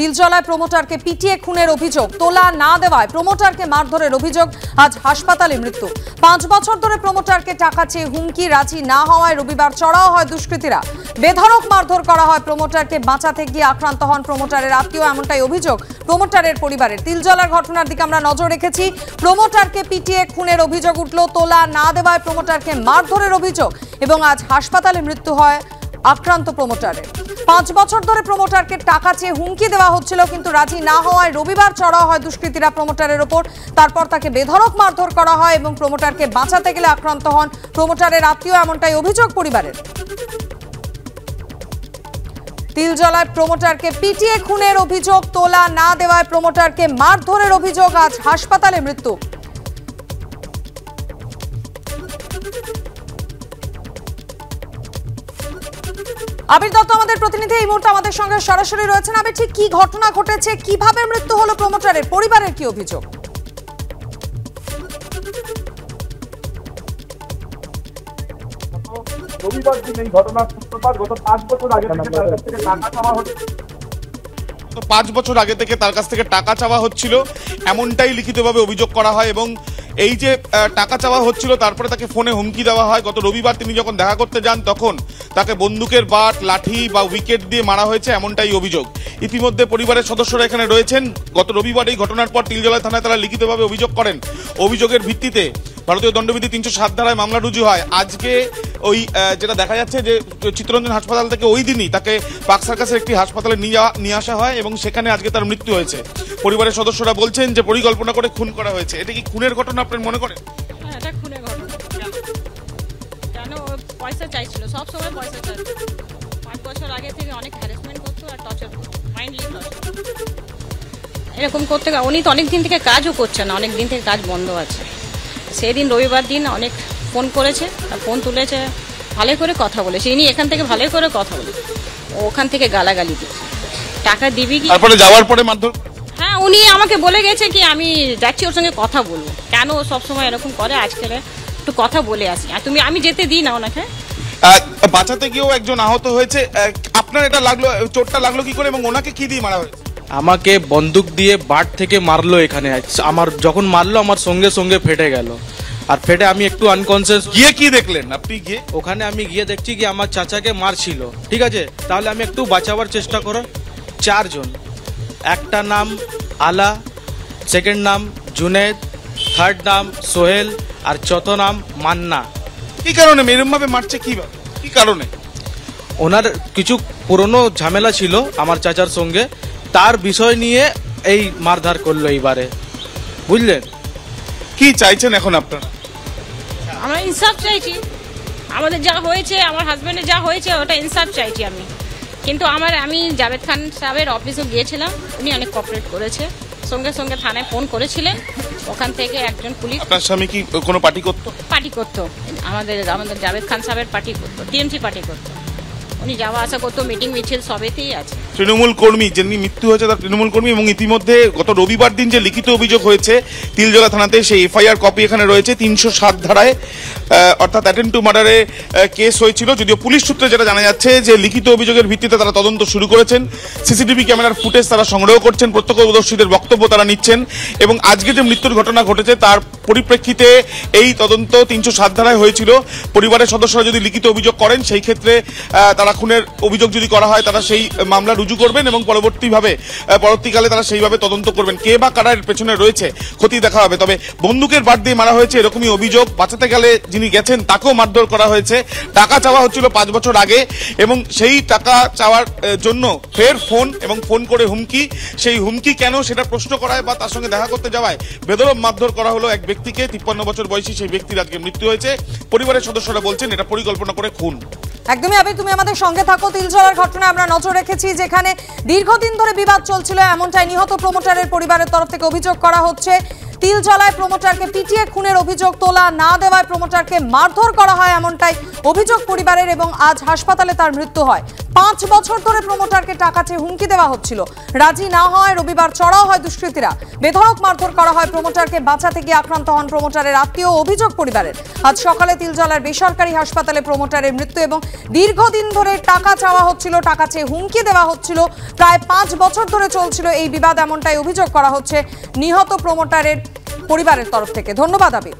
তিলজলায় প্রমোটারকে পিটিয়ে খুনের অভিযোগ, তোলা না দেওয়ায় প্রমোটারকে মারধরের অভিযোগ, আজ হাসপাতালে মৃত্যু। 5 বছর ধরে প্রমোটারকে টাকা চেয়ে হুমকি, রাজি না হওয়ায় রবিবার চড়াও হয় দুষ্কৃতীরা। বেধড়ক মারধর করা হয় প্রমোটারকে, বাঁচাতে গিয়ে আক্রান্ত হন প্রমোটারের আত্মীয়, এমনটাই অভিযোগ প্রমোটারের পরিবারের। তিলজলার ঘটনার দিকে আমরা নজর রেখেছি। প্রমোটারকে পিটিয়ে খুনের অভিযোগ উঠল, তোলা না দেওয়ায় প্রমোটারকে মারধরের অভিযোগ এবং আজ হাসপাতালে মৃত্যু হয় আক্রান্ত প্রমোটারের। 5 বছর ধরে প্রমোটারকে টাকা চেয়ে হুমকি দেওয়া হচ্ছিল, কিন্তু রাজি না হওয়ায় রবিবার চড়াও হয় দুষ্কৃতীরা প্রমোটারের ওপর। তারপর তাকে বেধড়ক মারধর করা হয় এবং প্রমোটারকে বাঁচাতে গেলে আক্রান্ত হন প্রমোটারের আত্মীয়, এমনটাই অভিযোগ পরিবারের। তিলজলায় প্রমোটারকে পিটিয়ে খুনের অভিযোগ, তোলা না দেওয়ায় প্রমোটারকে মারধরের অভিযোগ, আজ হাসপাতালে মৃত্যু। আবির দত্ত আমাদের প্রতিনিধি এই মুহূর্তে আমাদের সঙ্গে সরাসরি রয়েছেন। আবির, ঠিক কি ঘটনা ঘটেছে, কিভাবে মৃত্যু হলো প্রমোটারের, পরিবারের কি অভিযোগ? রবিবার দিন এই ঘটনার সূত্রপাত। গত 5 বছর আগে থেকে তার কাছ থেকে টাকা চাওয়া হচ্ছে। 5 বছর আগে থেকে তার কাছ থেকে টাকা চাওয়া হচ্ছিল, এমনটাই লিখিতভাবে অভিযোগ করা হয়। এবং এই যে টাকা চাওয়া হচ্ছিল, তারপরে তাকে ফোনে হুমকি দেওয়া হয়। গত রবিবার তিনি যখন দেখা করতে যান, তখন তাকে বন্দুকের বাট, লাঠি বা উইকেট দিয়ে মারা হয়েছে, এমনটাই অভিযোগ। ইতিমধ্যে পরিবারের সদস্যরা এখানে রয়েছেন। গত রবিবার এই ঘটনার পর তিলজলা থানায় তারা লিখিতভাবে অভিযোগ করেন। অভিযোগের ভিত্তিতে ভারতীয় দণ্ডবিধি 307 ধারায় মামলা রুজু হয়। আজকে ওই যেটা দেখা যাচ্ছে যে চিত্তরঞ্জন হাসপাতাল থেকে ওই দিনই তাকে পার্ক সার্কাসের একটি হাসপাতালে নিয়ে আসা হয় এবং সেখানে আজকে তার মৃত্যু হয়েছে। পরিবারের সদস্যরা বলছেন যে পরিকল্পনা করে খুন করা হয়েছে। এটা কি খুনের ঘটনা আপনার মনে করেন? হ্যাঁ, এটা খুনের ঘটনা। কেন? পয়সা চাইছিল, সব সময় পয়সা চাইছিল। 5 বছর আগে থেকে অনেক হ্যারাসমেন্ট করতো আর টর্চার করতো, মাইন্ডলি টর্চার। এরকম করতে উনি তো অনেক দিন থেকে কাজও করছেন না, অনেক দিন থেকে কাজ বন্ধ আছে। সেদিন রবিবার দিন অনেক ফোন করেছে, ফোন তুলেছে, ভালো করে কথা বলেছে। ইনি এখান থেকে ভালো করে কথা বলেছে, ওখান থেকে গালাগালি দিচ্ছে, টাকা দিবি কি। তারপরে যাওয়ার পরে মারধর। হ্যাঁ, উনি আমাকে বলে গেছে কি আমি যাচ্ছি ওর সঙ্গে কথা বলবো। কেন ও সবসময় এরকম করে, আজকে একটু কথা বলে আসি। আর আমি যেতে দিই না ওনাকে। বাঁচাতে গিয়েও একজন আহত হয়েছে। আপনার এটা লাগলো, চোটটা লাগলো কি করে এবং ওনাকে কি দিয়ে মারা হয়েছে? আমাকে বন্দুক দিয়ে বাট থেকে মারলো এখানে। আমার যখন মারলো আমার সঙ্গে সঙ্গে ফেটে গেল, আর ফেটে আমি একটু আনকনসিয়াস। গিয়ে কি দেখলেন আপনি? গিয়ে ওখানে আমি গিয়ে দেখছি কি আমার চাচাকে মারছিল, ঠিক আছে। তাহলে আমি একটু বাঁচাবার চেষ্টা করো। 4 জন, একটা নাম আলা, সেকেন্ড নাম জুনেদ, থার্ড নাম সোহেল আর চতুর্থ নাম মান্না। কি কারণে এরকম ভাবে মারছে? কি কারণে? ওনার কিছু পুরনো ঝামেলা ছিল আমার চাচার সঙ্গে, তার বিষয় নিয়ে এই মারধার করলো এইবারে, বুঝলেন? কি চাইছেন এখন আপনারা? আমরা ইনসাফ চাইছি। আমাদের যা হয়েছে, আমার হাজব্যান্ডের যা হয়েছে, ওটা ইনসাফ চাইছি আমি। কিন্তু আমি জাভেদ খান সাহেবের অফিসে গিয়েছিলাম, উনি অনেক কোঅপারেট করেছে। সঙ্গে সঙ্গে থানায় ফোন করেছিলেন, ওখান থেকে একজন পুলিশ। আপনার স্বামী কি কোনো পার্টি করতো? পার্টি করতো, আমাদের জাভেদ খান সাহেবের পার্টি করতো, টিএমসি পার্টি করতো। উনি যাওয়া আসা করতো, মিটিং মিছিল সবেতেই আছে। তৃণমূল কর্মী, যিনি মৃত্যু হয়েছে তার তৃণমূল কর্মী। এবং ইতিমধ্যে গত রবিবার দিন যে লিখিত অভিযোগ হয়েছে তিলজলা থানাতে, সেই এফআইআর কপি এখানে রয়েছে। 307 ধারায় অর্থাৎ অ্যাটেম্প টু মার্ডারে কেস হয়েছিল। যদিও পুলিশ সূত্রে যেটা জানা যাচ্ছে যে লিখিত অভিযোগের ভিত্তিতে তারা তদন্ত শুরু করেছেন। সিসিটিভি ক্যামেরার ফুটেজ তারা সংগ্রহ করছেন, প্রত্যক্ষদর্শীদের বক্তব্য তারা নিচ্ছেন। এবং আজকে যে মৃত্যুর ঘটনা ঘটেছে তার পরিপ্রেক্ষিতে এই তদন্ত 307 ধারায় হয়েছিল। পরিবারের সদস্যরা যদি লিখিত অভিযোগ করেন, সেই ক্ষেত্রে তারা খুনের অভিযোগ যদি করা হয়, তারা সেই মামলা রুজু করবেন এবং পরবর্তীকালে তারা সেইভাবে তদন্ত করবেন। কে বা কারা এর পেছনে রয়েছে খতিয়ে দেখা হবে। তবে বন্দুকের বাট দিয়ে মারা হয়েছে, এরকমই অভিযোগ। বাঁচাতে গেলে যিনি গেছেন তাকেও মারধর করা হয়েছে। টাকা চাওয়া হচ্ছিল 5 বছর আগে, এবং সেই টাকা চাওয়ার জন্য ফের ফোন এবং ফোন করে হুমকি। সেই হুমকি কেন সেটা প্রশ্ন করায় বা তার সঙ্গে দেখা করতে যাওয়ায় বেদরম মারধর করা হলো এক ব্যক্তিকে। 53 বছর বয়সী সেই ব্যক্তির আজকে মৃত্যু হয়েছে। পরিবারের সদস্যরা বলছেন এটা পরিকল্পনা করে খুন। একদমই আবির, তুমি আমাদের সঙ্গে থাকো। তিলজলার ঘটনায় আমরা নজর রেখেছি, যেখানে দীর্ঘদিন ধরে বিবাদ চলছিল, এমনটাই নিহত প্রমোটারের পরিবারের তরফ থেকে অভিযোগ করা হচ্ছে। তিলজলায় প্রমোটারকে পিটিয়ে খুনের অভিযোগ, তোলা না দেওয়ায় প্রমোটারকে মারধর করা হয়, এমনটাই অভিযোগ পরিবারের এবং আজ হাসপাতালে তার মৃত্যু হয়। 5 বছর ধরে প্রমোটারকে টাকা চেয়ে হুমকি দেওয়া হচ্ছিল। রাজি না হওয়ায় রবিবার চড়াও হয় দুষ্কৃতীরা। বেধড়ক মারধর করা হয় প্রমোটারকে। বাঁচাতে গিয়ে আক্রান্ত হন প্রমোটারের আত্মীয়। অভিযোগ পরিবারের। আজ সকালে তিলজলার বেসরকারি হাসপাতালে প্রমোটারের মৃত্যু এবং দীর্ঘদিন ধরে টাকা চাওয়া হচ্ছিল, টাকা চেয়ে হুমকি দেওয়া হচ্ছিল। প্রায় 5 বছর ধরে চলছিল এই বিবাদ, এমনটাই অভিযোগ করা হচ্ছে নিহত প্রমোটারের পরিবারের তরফ থেকে। ধন্যবাদ আবির।